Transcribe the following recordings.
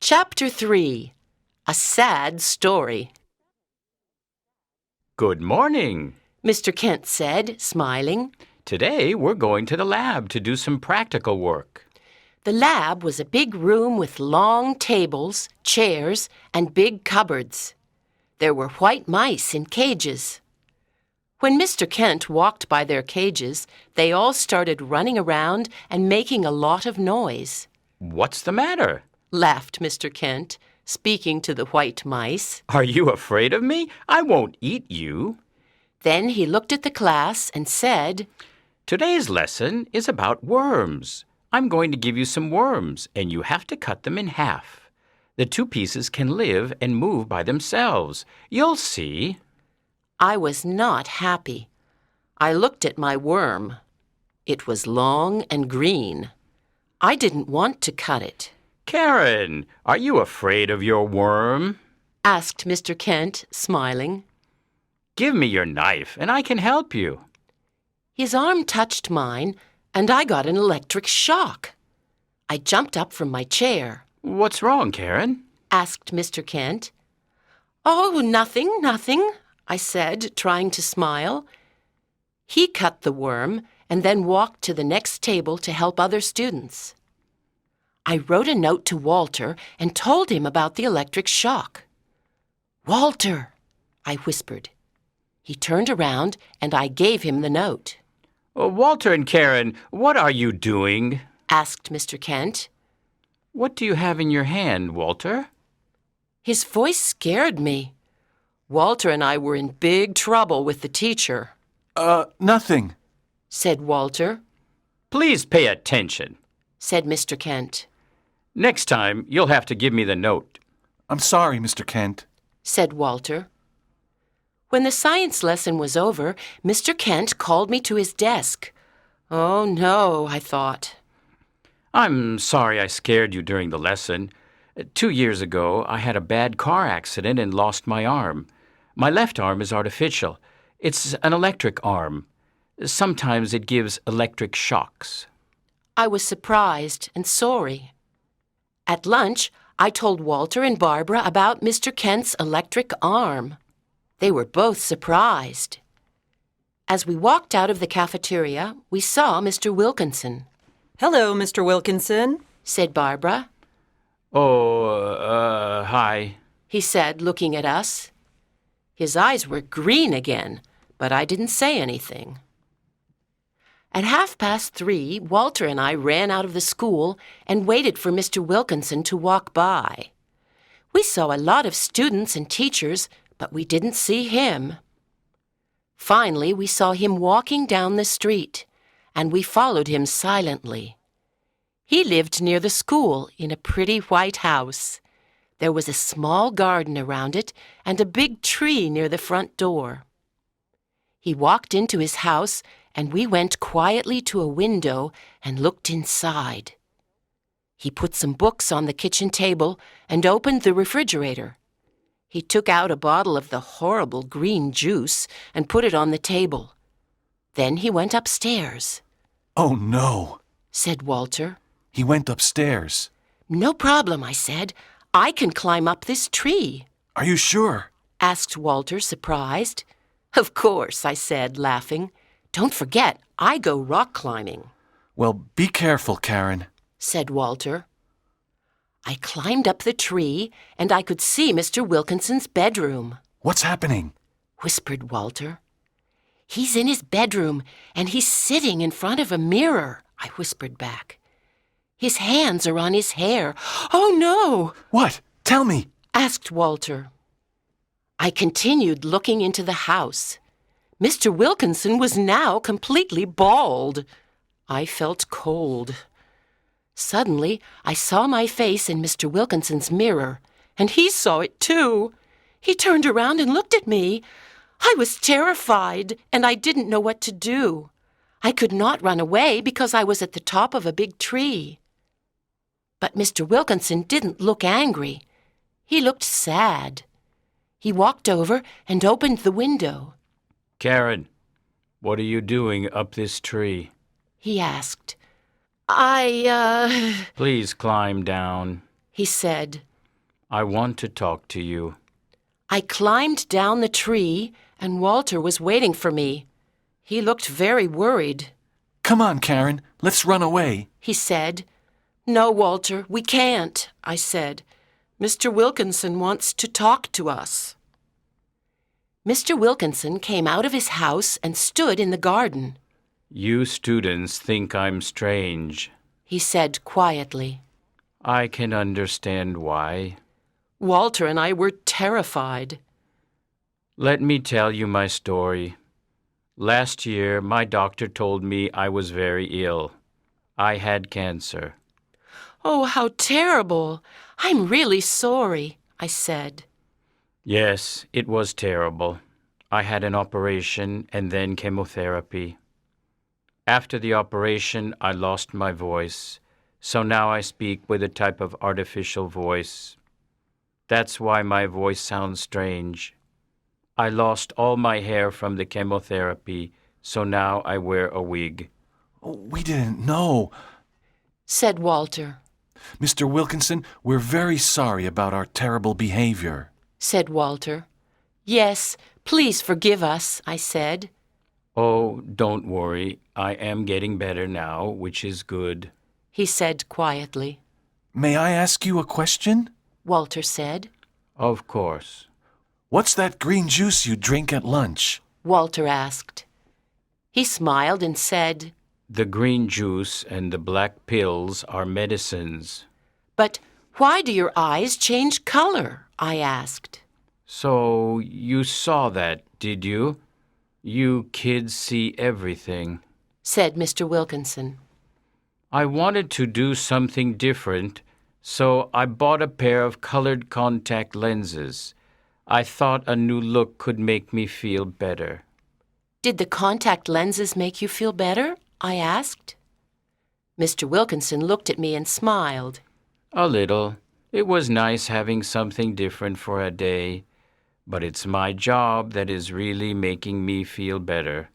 Chapter 3. A Sad Story. Good morning, Mr. Kent said, smiling. Today we're going to the lab to do some practical work. The lab was a big room with long tables, chairs, and big cupboards. There were white mice in cages. When Mr. Kent walked by their cages, they all started running around and making a lot of noise. What's the matter? Laughed Mr. Kent, speaking to the white mice. Are you afraid of me? I won't eat you. Then he looked at the class and said, Today's lesson is about worms. I'm going to give you some worms, and you have to cut them in half. The two pieces can live and move by themselves. You'll see. I was not happy. I looked at my worm. It was long and green. I didn't want to cut it. Karen, are you afraid of your worm? Asked Mr. Kent, smiling. Give me your knife, and I can help you. His arm touched mine, and I got an electric shock. I jumped up from my chair. What's wrong, Karen? Asked Mr. Kent. Oh, nothing, I said, trying to smile. He cut the worm and then walked to the next table to help other students. I wrote a note to Walter and told him about the electric shock. Walter, I whispered. He turned around and I gave him the note. Walter and Karen, what are you doing? Asked Mr. Kent. What do you have in your hand, Walter? His voice scared me. Walter and I were in big trouble with the teacher. Nothing, said Walter. Please pay attention, said Mr. Kent. Next time, you'll have to give me the note. I'm sorry, Mr. Kent, said Walter. When the science lesson was over, Mr. Kent called me to his desk. Oh, no, I thought. I'm sorry I scared you during the lesson. 2 years ago, I had a bad car accident and lost my arm. My left arm is artificial. It's an electric arm. Sometimes it gives electric shocks. I was surprised and sorry. At lunch, I told Walter and Barbara about Mr. Kent's electric arm. They were both surprised. As we walked out of the cafeteria, we saw Mr. Wilkinson. Hello, Mr. Wilkinson, said Barbara. Hi, he said, looking at us. His eyes were green again, but I didn't say anything. At 3:30, Walter and I ran out of the school and waited for Mr. Wilkinson to walk by. We saw a lot of students and teachers, but we didn't see him. Finally, we saw him walking down the street, and we followed him silently. He lived near the school in a pretty white house. There was a small garden around it and a big tree near the front door. He walked into his house, and we went quietly to a window and looked inside. He put some books on the kitchen table and opened the refrigerator. He took out a bottle of the horrible green juice and put it on the table. Then he went upstairs. Oh, no, said Walter. He went upstairs. No problem, I said. I can climb up this tree. Are you sure? Asked Walter, surprised. Of course, I said, laughing. Don't forget, I go rock climbing. Well, be careful, Karen, said Walter. I climbed up the tree, and I could see Mr. Wilkinson's bedroom. What's happening? Whispered Walter. He's in his bedroom, and he's sitting in front of a mirror, I whispered back. His hands are on his hair. Oh, no! What? Tell me, asked Walter. I continued looking into the house. Mr. Wilkinson was now completely bald. I felt cold. Suddenly, I saw my face in Mr. Wilkinson's mirror, and he saw it too. He turned around and looked at me. I was terrified, and I didn't know what to do. I could not run away because I was at the top of a big tree. But Mr. Wilkinson didn't look angry. He looked sad. He walked over and opened the window. Karen, what are you doing up this tree? He asked. Please climb down, he said. I want to talk to you. I climbed down the tree, and Walter was waiting for me. He looked very worried. Come on, Karen. Let's run away. He said. No, Walter, we can't, I said. Mr. Wilkinson wants to talk to us. Mr. Wilkinson came out of his house and stood in the garden. You students think I'm strange. He said quietly. I can understand why. Walter and I were terrified. Let me tell you my story. Last year, my doctor told me I was very ill. I had cancer. Oh, how terrible! I'm really sorry, I said. Yes, it was terrible. I had an operation and then chemotherapy. After the operation, I lost my voice, so now I speak with a type of artificial voice. That's why my voice sounds strange. I lost all my hair from the chemotherapy, so now I wear a wig. Oh, we didn't know. Said Walter. Mr. Wilkinson, we're very sorry about our terrible behavior. Said Walter. Yes, please forgive us, I said. Oh, don't worry. I am getting better now, which is good. He said quietly. May I ask you a question? Walter said. Of course. What's that green juice you drink at lunch? Walter asked. He smiled and said, The green juice and the black pills are medicines. But why do your eyes change color? I asked. So you saw that, did you? You kids see everything. Said Mr. Wilkinson. I wanted to do something different, so I bought a pair of colored contact lenses. I thought a new look could make me feel better. Did the contact lenses make you feel better? I asked. Mr. Wilkinson looked at me and smiled. A little. It was nice having something different for a day, but it's my job that is really making me feel better.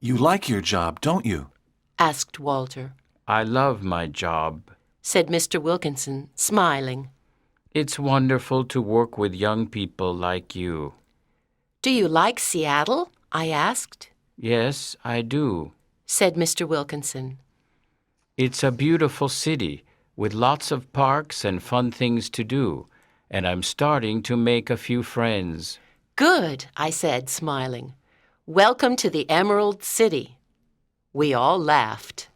You like your job, don't you? Asked Walter. I love my job. Said Mr. Wilkinson, smiling. It's wonderful to work with young people like you. Do you like Seattle? I asked. Yes, I do. Said Mr. Wilkinson. It's a beautiful city with lots of parks and fun things to do, and I'm starting to make a few friends. Good, I said, smiling. Welcome to the Emerald City. We all laughed.